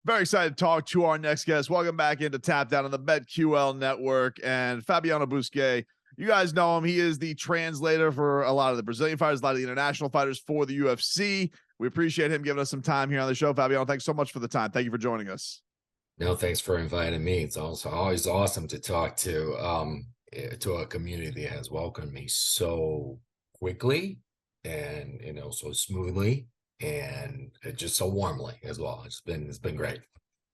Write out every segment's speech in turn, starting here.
Very excited to talk to our next guest. Welcome back into Tap Down on the BetQL network. And Fabiano Buskei, you guys know him. He is the translator for a lot of the Brazilian fighters, a lot of the international fighters for the UFC. We appreciate him giving us some time here on the show. Fabiano, thanks so much for the time. Thank you for joining us. No, thanks for inviting me. It's also always awesome to talk to a community that has welcomed me so quickly and so smoothly and just so warmly as well. It's been great.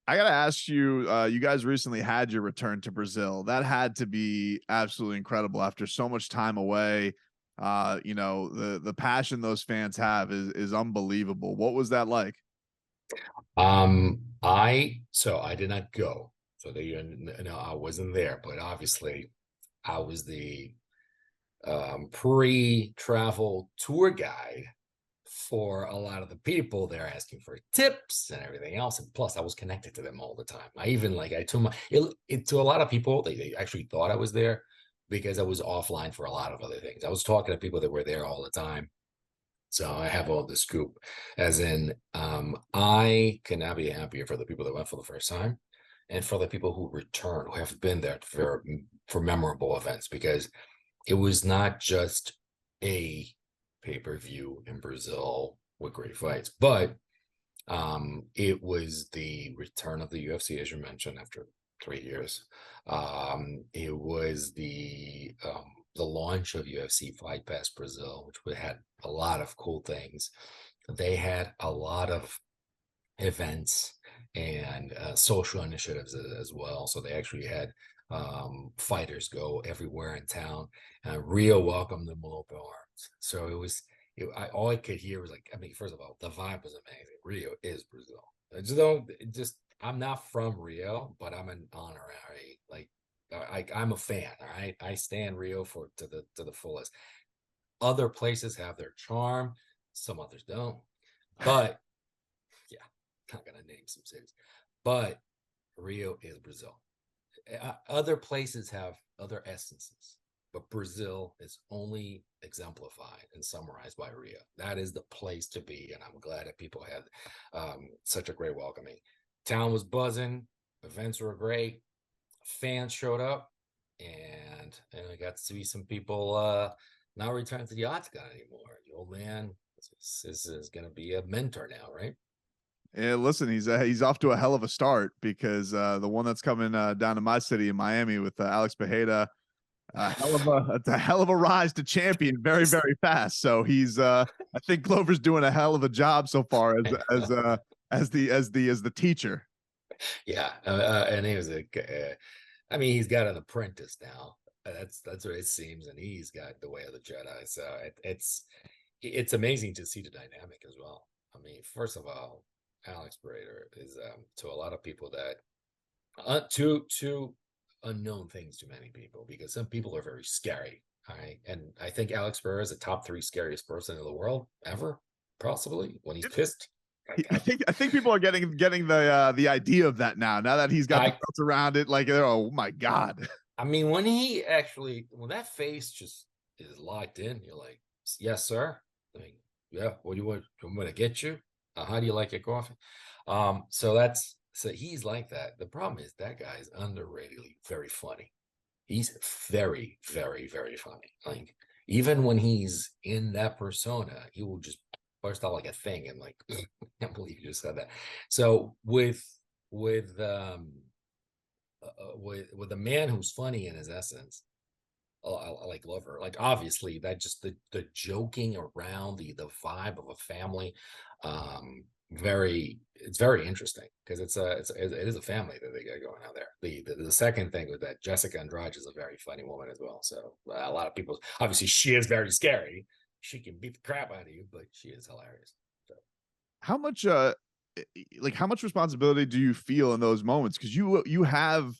I got to ask you, you guys recently had your return to Brazil. That had to be absolutely incredible after so much time away. The passion those fans have is unbelievable. What was that like? I did not go, so I wasn't there, but obviously I was the pre-travel tour guide for a lot of the people. They're asking for tips and everything else, and plus I was connected to them all the time. I told to a lot of people, they actually thought I was there because I was offline for a lot of other things. I was talking to people that were there all the time, so I have all the scoop. As in, I cannot be happier for the people that went for the first time and for the people who return, who have been there for memorable events, because it was not just a pay-per-view in Brazil with great fights, but it was the return of the UFC, as you mentioned, after 3 years. It was the launch of UFC Fight Pass Brazil, which had a lot of cool things. They had a lot of events and social initiatives as well. So they actually had fighters go everywhere in town. Rio welcomed them with open arms. So all I could hear was like, I mean, first of all, the vibe was amazing. Rio is Brazil. I'm not from Rio, but I'm an honorary. Like, I'm a fan. All right, I stand Rio to the fullest. Other places have their charm, some others don't. But yeah, not gonna name some cities, but Rio is Brazil. Other places have other essences, but Brazil is only exemplified and summarized by Rio. That is the place to be, and I'm glad that people had such a great welcoming. Town was buzzing, events were great, fans showed up, and I got to see some people not returning to the octagon anymore. The old man is going to be a mentor now, right? Yeah, listen, he's off to a hell of a start because the one that's coming down to my city in Miami with Alex Bejeda, it's a hell of a rise to champion very very fast. So I think Glover's doing a hell of a job so far as the teacher. Yeah, and he was I mean, he's got an apprentice now. That's what it seems, and he's got the way of the Jedi. So it's amazing to see the dynamic as well. I mean, first of all, Alex Brader is to a lot of people that two unknown things to many people, because some people are very scary. All right, and I think Alex Brader is a top 3 scariest person in the world ever, possibly when he's pissed. I think people are getting the idea of that now. Now that he's got the I belts around it, like oh my god. I mean, when that face just is locked in, you're like, yes, sir. I mean, yeah, what do you want? I'm going to get you. How do you like your coffee? So he's like that. The problem is that guy is underratedly very funny. He's very, very, very funny. Like, even when he's in that persona, he will just burst out like a thing and like, I can't believe you just said that. So with with a man who's funny in his essence, like Glover, like obviously that just the joking around, the vibe of a family, it's very interesting because it is a family that they got going on there. The second thing with that, Jessica Andrade is a very funny woman as well. So a lot of people, obviously she is very scary. She can beat the crap out of you, but she is hilarious. So. How much how much responsibility do you feel in those moments, because you have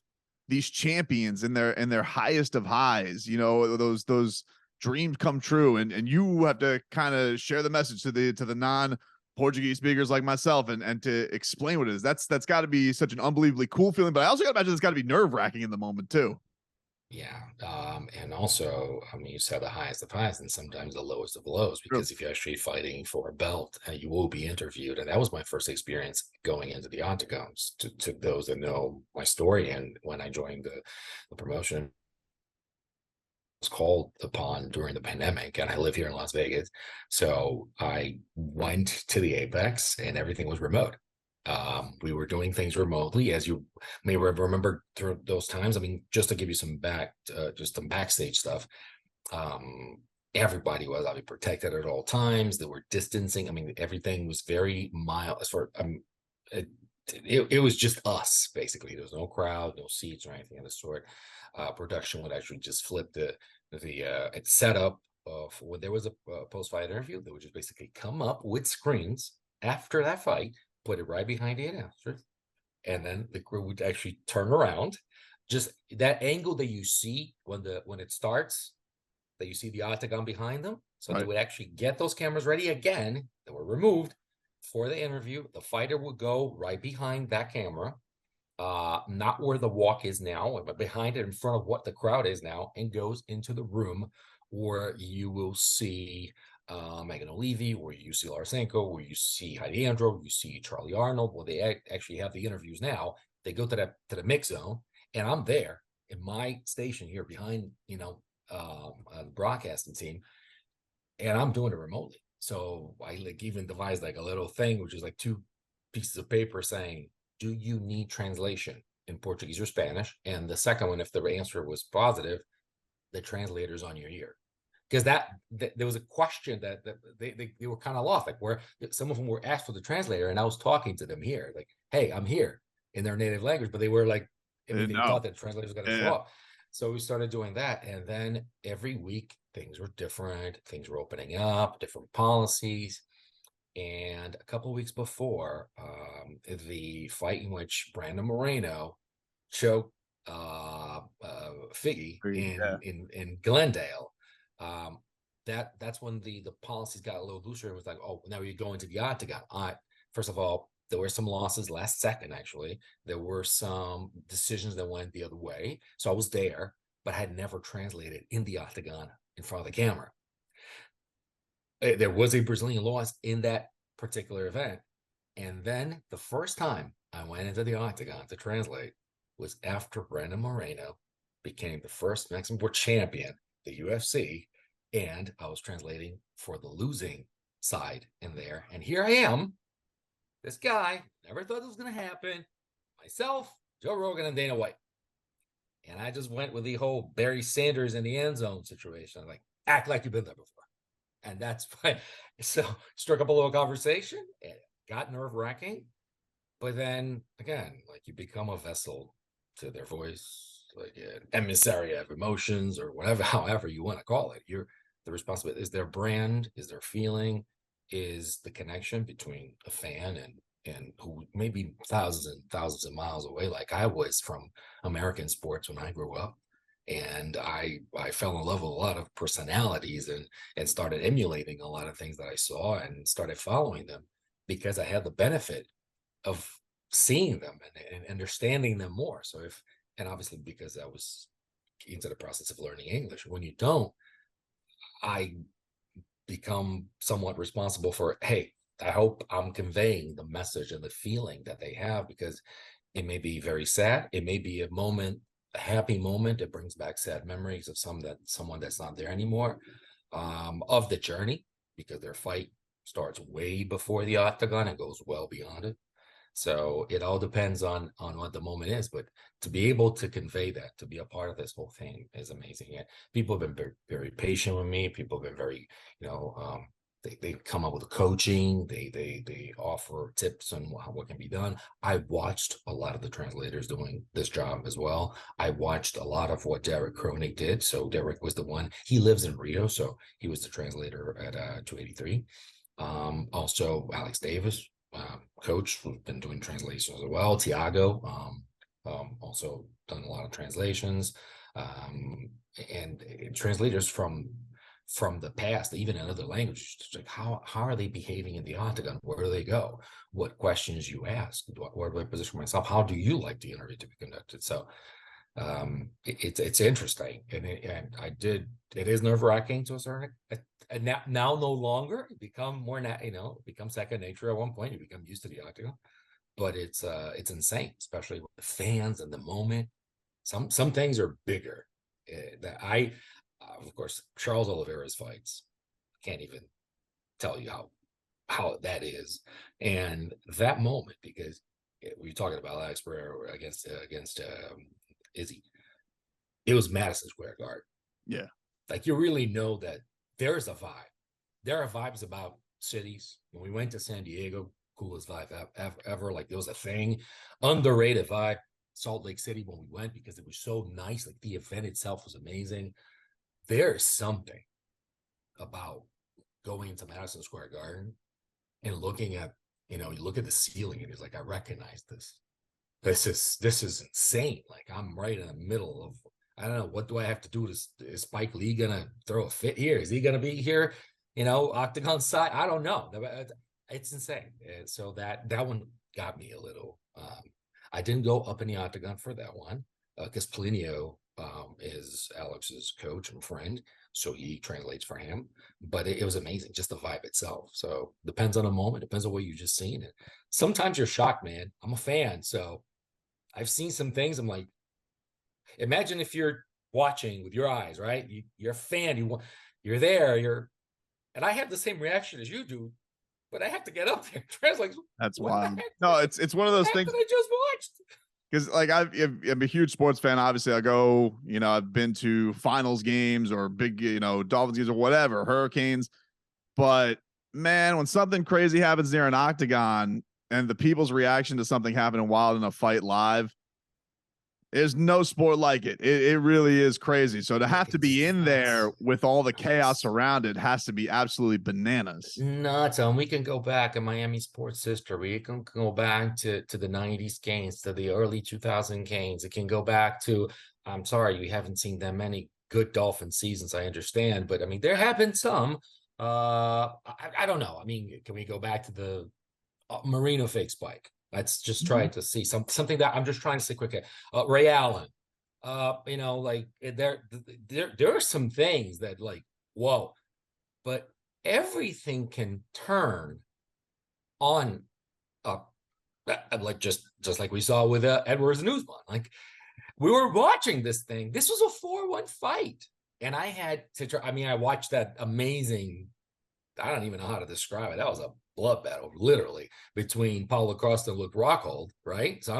these champions in their highest of highs, those dreams come true, and you have to kind of share the message to the non Portuguese speakers like myself, and to explain what it is. That's got to be such an unbelievably cool feeling, but I also got to imagine it's got to be nerve-wracking in the moment too. Yeah. And also, I mean, you said the highest of highs and sometimes the lowest of lows, True. because if you're actually fighting for a belt, you will be interviewed. And that was my first experience going into the octagons, to those that know my story. And when I joined the promotion, was called upon during the pandemic, and I live here in Las Vegas. So I went to the Apex and everything was remote. We were doing things remotely, as you may remember through those times. I mean, just to give you just some backstage stuff. Um, Everybody was obviously protected at all times. There were distancing. I mean, everything was very mild. As far it, it was just us basically. There was no crowd, no seats or anything of the sort. Production would actually just flip the setup of when there was a post-fight interview. They would just basically come up with screens after that fight, put it right behind the announcer, and then the crew would actually turn around. Just that angle that you see when it starts, that you see the octagon behind them. So they Right. would actually get those cameras ready again that were removed for the interview. The fighter would go right behind that camera, not where the walk is now, but behind it in front of what the crowd is now, and goes into the room where you will see Megan O'Leary, where you see Larasenko, where you see Heidi Andro, you see Charlie Arnold. Well, they actually have the interviews now. They go to the mix zone, and I'm there in my station here behind, the broadcasting team, and I'm doing it remotely. So I like even devised like a little thing, which is like two pieces of paper saying, "Do you need translation in Portuguese or Spanish?" And the second one, if the answer was positive, the translator's on your ear. Because there was a question that they were kind of lost, like where some of them were asked for the translator, and I was talking to them here, like, "Hey, I'm here," in their native language, but they were like, I mean, they No. thought that the translator was going to show Yeah. up. So we started doing that, and then every week things were different, things were opening up, different policies. And a couple of weeks before the fight in which Brandon Moreno choked Figgy Yeah. in Glendale, um, that's when the policies got a little looser. It was like, oh, now you're going to the octagon. First of all, there were some losses last second. Actually, there were some decisions that went the other way. So I was there, but I had never translated in the octagon in front of the camera. There was a Brazilian loss in that particular event. And then the first time I went into the octagon to translate was after Brandon Moreno became the first Mexican world champion, the UFC, and I was translating for the losing side in there. And here I am, this guy, never thought this was going to happen, myself, Joe Rogan, and Dana White. And I just went with the whole Barry Sanders in the end zone situation. I'm like, act like you've been there before. And that's why, so struck up a little conversation. It got nerve wracking, but then again, like you become a vessel to their voice, like an emissary of emotions or whatever, however you want to call it. You're the responsibility is their brand, is their feeling, is the connection between a fan and who may be thousands and thousands of miles away, like I was from American sports when I grew up. And I fell in love with a lot of personalities and started emulating a lot of things that I saw and started following them because I had the benefit of seeing them and understanding them more. So and obviously because I was into the process of learning English. When you don't, I become somewhat responsible for, hey, I hope I'm conveying the message and the feeling that they have, because it may be very sad. It may be a happy moment. It brings back sad memories of someone that's not there anymore, of the journey, because their fight starts way before the octagon and goes well beyond it. So it all depends on what the moment is, but to be able to convey that, to be a part of this whole thing is amazing. And people have been very, very patient with me. People have been very, they come up with coaching. They offer tips on what can be done. I watched a lot of the translators doing this job as well. I watched a lot of what Derek Kroenig did. So Derek was the one. He lives in Rio, so he was the translator at 283. Also Alex Davis, coach, who's been doing translations as well. Tiago, also done a lot of translations, and translators from the past, even in other languages. Like how are they behaving in the octagon? Where do they go? What questions you ask? Where do I position myself? How do you like the interview to be conducted? So It's interesting, and it is nerve-wracking to a certain, and now no longer. It become more become second nature. At one point you become used to the octagon, but it's insane, especially with the fans and the moment. Some things are bigger. That I of course, Charles Oliveira's fights, can't even tell you how that is, and that moment, because we're talking about Alex Pereira against Izzy. It was Madison Square Garden. Yeah. Like, you really know that there's a vibe. There are vibes about cities. When we went to San Diego, coolest vibe ever. Like, there was a thing, underrated vibe. Salt Lake City, when we went, because it was so nice. Like, the event itself was amazing. There is something about going into Madison Square Garden and looking at, you look at the ceiling and it's like, I recognize this. This is insane. Like, I'm right in the middle of, I don't know, what do I have to do? Is Spike Lee gonna throw a fit here? Is he gonna be here? Octagon side? I don't know. It's insane. And so that one got me a little. I didn't go up in the octagon for that one because Plinio is Alex's coach and friend, so he translates for him. But it was amazing, just the vibe itself. So depends on the moment, depends on what you've just seen. Sometimes you're shocked, man. I'm a fan, so I've seen some things. I'm like, imagine if you're watching with your eyes, right? You're a fan. You're there. And I have the same reaction as you do, but I have to get up there. Translate. That's wild. No, it's one of those things that I just watched. Because like I'm a huge sports fan. Obviously, I go. I've been to finals games or big, Dolphins games or whatever, Hurricanes. But man, when something crazy happens near an octagon and the people's reaction to something happening wild in a fight live, there's no sport like it. It really is crazy. So to have to be in there with all the chaos around it has to be absolutely bananas. Nuts. And we can go back in Miami sports history. We can go back to the 90s games, to the early 2000 games. It can go back to, I'm sorry, you haven't seen that many good Dolphin seasons, I understand. But I mean, there have been some. I don't know. I mean, can we go back to the Marino fake spike? Let's just try to see something that I'm just trying to say quickly. Ray Allen, like there are some things that, like, whoa, but everything can turn on like just like we saw with Edwards and Usman. Like, we were watching this thing. This was a 4-1 fight, and I had to try. I mean, I watched that amazing, I don't even know how to describe it. That was a blood battle, literally, between Paulo Costa and Luke Rockhold, right? So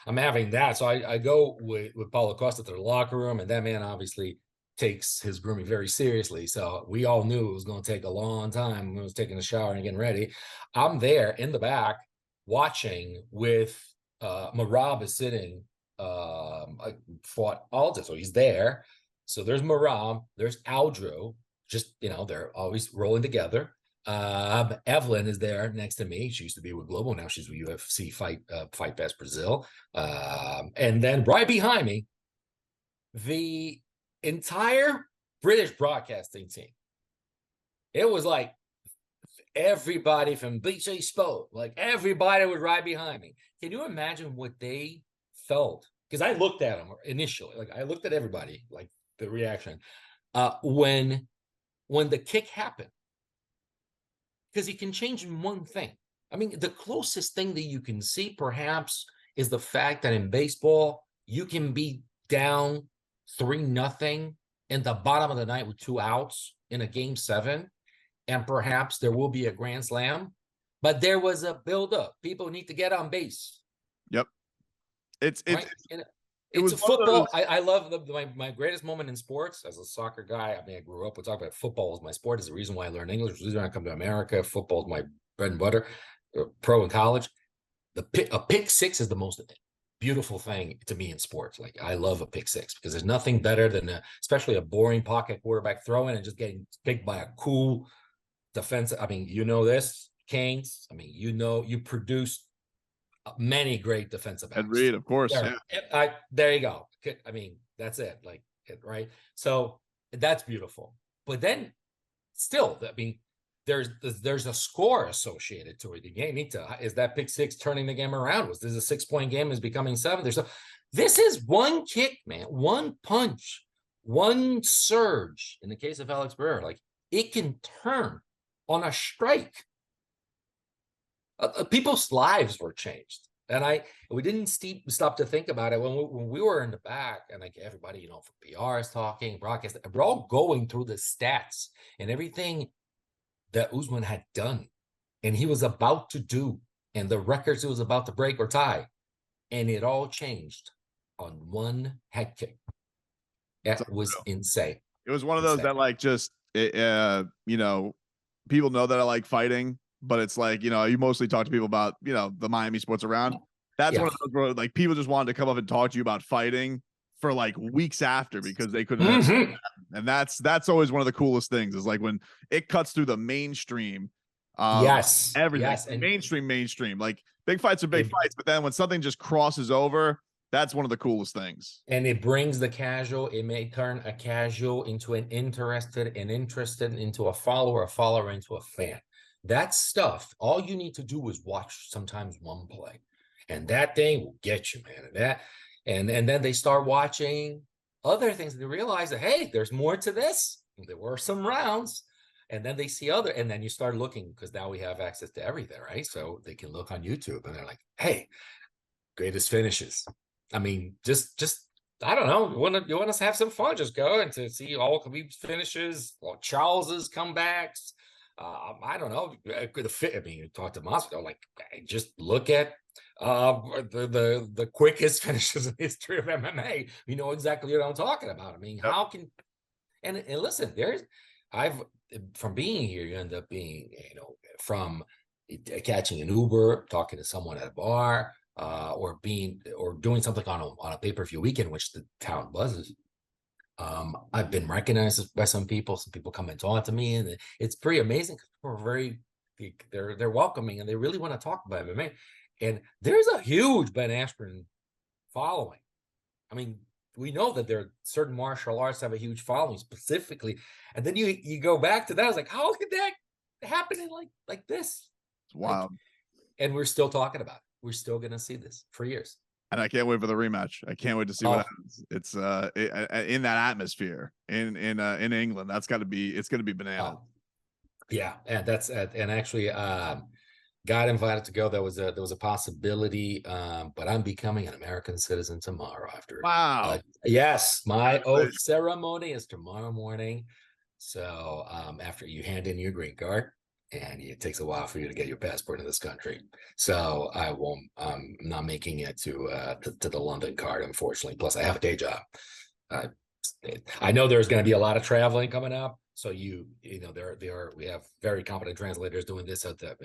I'm having that. So I go with Paulo Costa to the locker room, and that man obviously takes his grooming very seriously. So we all knew it was going to take a long time. When I was taking a shower and getting ready, I'm there in the back watching with Marab is sitting. I fought Alta, so he's there. So there's Marab, there's Aldro. Just, they're always rolling together. Evelyn is there next to me. She used to be with Global. Now she's with UFC Fight Pass Brazil. And then right behind me, the entire British broadcasting team. It was like everybody from BC Sport, like everybody was right behind me. Can you imagine what they felt? Because I looked at them initially. Like, I looked at everybody, like the reaction. When the kick happened, because you can change in one thing. I mean, the closest thing that you can see perhaps is the fact that in baseball, you can be down 3-0 in the bottom of the night with 2 outs in a game 7, and perhaps there will be a grand slam, but there was a buildup. People need to get on base. Yep. It's a football. I love my greatest moment in sports as a soccer guy. I mean, I grew up with talking about football was my sport. Is the reason why I learned English. The reason why I come to America. Football is my bread and butter. Pro in college. A pick six is the most beautiful thing to me in sports. Like, I love a pick six because there's nothing better than especially a boring pocket quarterback throwing and just getting picked by a cool defense. I mean, this, Canes. I mean, you produced many great defensive backs. Ed Reed, of course. There you go. I mean, that's it. Right. So that's beautiful. But then still, I mean, there's a score associated to it. You need to, is that pick six turning the game around? Was this a 6-point game is becoming 7? This is one kick, man, one punch, one surge. In the case of Alex Pereira, like it can turn on a strike. People's lives were changed. And we didn't stop to think about it when we were in the back, and like everybody, from PR is talking, broadcast, we're all going through the stats and everything that Usman had done and he was about to do, and the records he was about to break or tie, and it all changed on one head kick. That was insane. It was one of those that like just people know that I like fighting, but it's like, you mostly talk to people about, the Miami sports around. That's one of those where like people just wanted to come up and talk to you about fighting for like weeks after because they couldn't. And that's always one of the coolest things is like when it cuts through the mainstream. Everything. Yes. And mainstream. Like big fights are big fights, but then when something just crosses over, that's one of the coolest things. And it brings the casual. It may turn a casual into an interested into a follower into a fan. That stuff, all you need to do is watch sometimes one play, and that thing will get you, man. And then they start watching other things. And they realize that, hey, there's more to this. There were some rounds, and then they see and then you start looking because now we have access to everything, right? So they can look on YouTube, and they're like, hey, greatest finishes. I mean, just I don't know. You want us to have some fun? Just go and to see all Khabib's finishes, all Charles's comebacks. I don't know. You talk to Moscow, like just look at the quickest finishes in the history of MMA. You know exactly what I'm talking about. I mean, how can and listen, from being here, you end up being, from catching an Uber, talking to someone at a bar, or doing something on a pay-per-view weekend, which the town buzzes. I've been recognized by some people. Some people come and talk to me, and it's pretty amazing because they're welcoming and they really want to talk about MMA. And there's a huge Ben Askren following. I mean, we know that there are certain martial arts have a huge following specifically, and then you go back to that. I was like, how could that happen in like this? It's wild. And we're still talking about it. We're still going to see this for years. And I can't wait for the rematch. I can't wait to see what happens. It's in that atmosphere in England. It's going to be bananas. Yeah, and and actually got invited to go. There was a possibility, but I'm becoming an American citizen tomorrow after. Wow. Yes, my oath ceremony is tomorrow morning. So after you hand in your green card, and it takes a while for you to get your passport in this country. So I'm not making it to the London card, unfortunately. Plus, I have a day job. I know there's going to be a lot of traveling coming up. So we have very competent translators doing this at the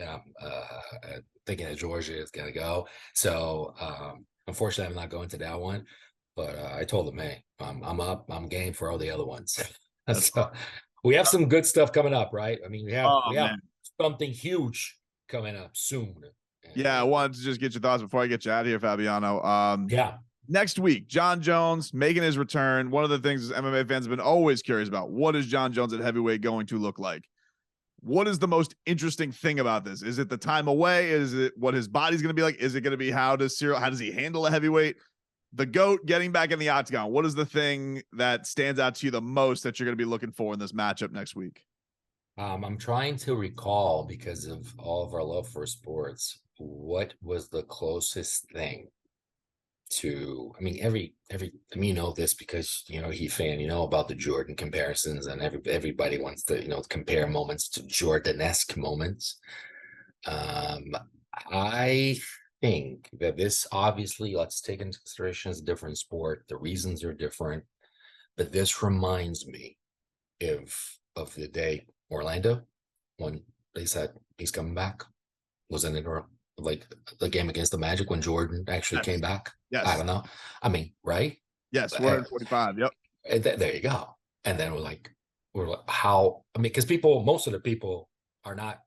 thinking that Georgia is going to go. So unfortunately, I'm not going to that one. But I told them, hey, I'm up. I'm game for all the other ones. So we have some good stuff coming up, right? I mean, we have something huge coming up soon. Yeah, I wanted to just get your thoughts before I get you out of here, Fabiano. Next week, John Jones making his return. One of the things MMA fans have been always curious about, what is John Jones at heavyweight going to look like? What is the most interesting thing about this? Is it the time away? Is it what his body's going to be like? Is it going to be how does he handle a heavyweight? The GOAT getting back in the octagon. What is the thing that stands out to you the most that you're going to be looking for in this matchup next week? I'm trying to recall, because of all of our love for sports, what was the closest thing to, I mean, you know this because, he fan, about the Jordan comparisons, and everybody wants to, compare moments to Jordan-esque moments. I think that this, obviously, let's take into consideration, it's a different sport. The reasons are different, but this reminds me of the day Orlando, when they said he's coming back. Wasn't it like the game against the Magic when Jordan actually came back? Yes. I don't know. I mean, right? Yes, 145. Yep. There you go. And then we're like, how? I mean, because most of the people are not.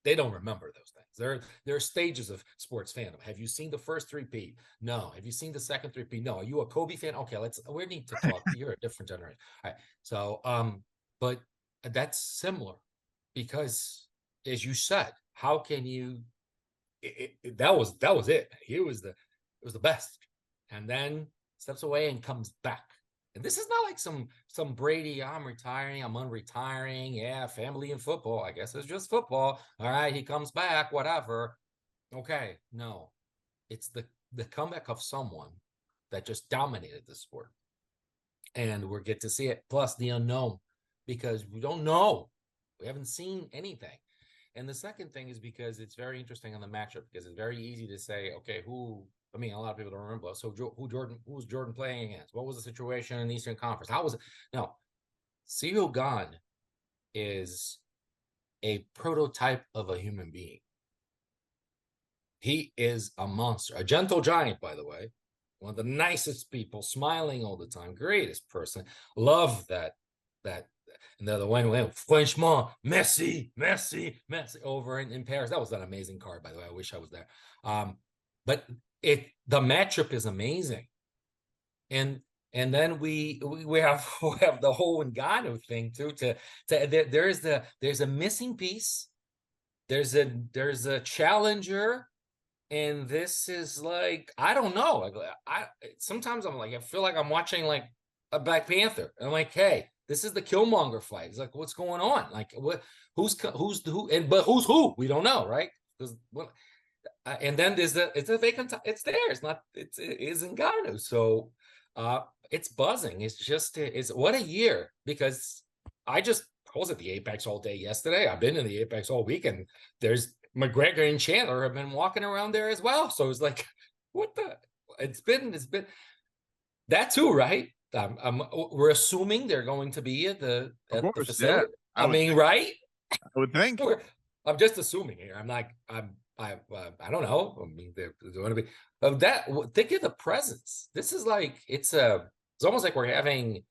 They don't remember those things. There are stages of sports fandom. Have you seen the first 3P? No. Have you seen the second 3P? No. Are you a Kobe fan? Okay, we need to talk. You're a different generation. All right. So, but that's similar. because, as you said, how can you? That was it. It was the best, and then steps away and comes back. And this is not like some Brady. I'm retiring. I'm unretiring. Yeah, family and football. I guess it's just football. All right, he comes back. Whatever. Okay, no, it's the comeback of someone that just dominated the sport, and we're get to see it. Plus the unknown, because we don't know. We haven't seen anything. And the second thing is because it's very interesting on the matchup, because it's very easy to say, okay, who? I mean, a lot of people don't remember. So who's Jordan playing against? What was the situation in the Eastern Conference? How was it? No, Ciryl Gane is a prototype of a human being. He is a monster, a gentle giant, by the way. One of the nicest people, smiling all the time, greatest person. Love that. And the other one, Frenchman, Messi over in Paris. That was an amazing card, by the way. I wish I was there. But the matchup is amazing. And then we have the whole Ngannou thing too. There's a missing piece. There's a challenger. And this is like, I don't know. Sometimes I'm like, I feel like I'm watching like a Black Panther. And I'm like, hey, this is the Killmonger fight. It's like, what's going on? Like, who's who? But who's who? We don't know, right? And then it's a vacant. It's there. It's not. It is Ngannou. So, it's buzzing. It's what a year, because I was at the Apex all day yesterday. I've been in the Apex all week, and there's McGregor and Chandler have been walking around there as well. So it's like, what the? It's been that too, right? We're assuming they're going to be at the facility. Yeah, I mean, right? I would think. I'm just assuming here. I don't know. I mean, they're going to be that. Think of the presence. This is like it's almost like we're having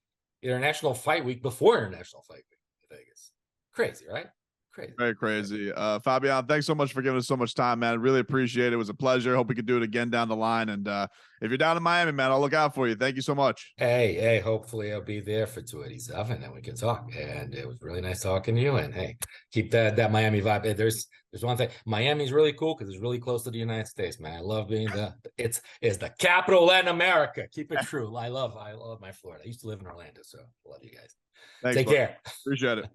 International Fight Week before International Fight Week in Vegas. Crazy, right? Crazy. Very crazy. Fabiano, thanks so much for giving us so much time, man. Really appreciate it. It was a pleasure. Hope we could do it again down the line. And if you're down in Miami, man, I'll look out for you. Thank you so much. Hey, hopefully I'll be there for 287 and we can talk. And it was really nice talking to you. And hey, keep that Miami vibe. There's one thing. Miami's really cool because it's really close to the United States, man. I love being it's the capital of Latin America. Keep it true. I love my Florida. I used to live in Orlando, so I love you guys. Thanks, Take care. Appreciate it.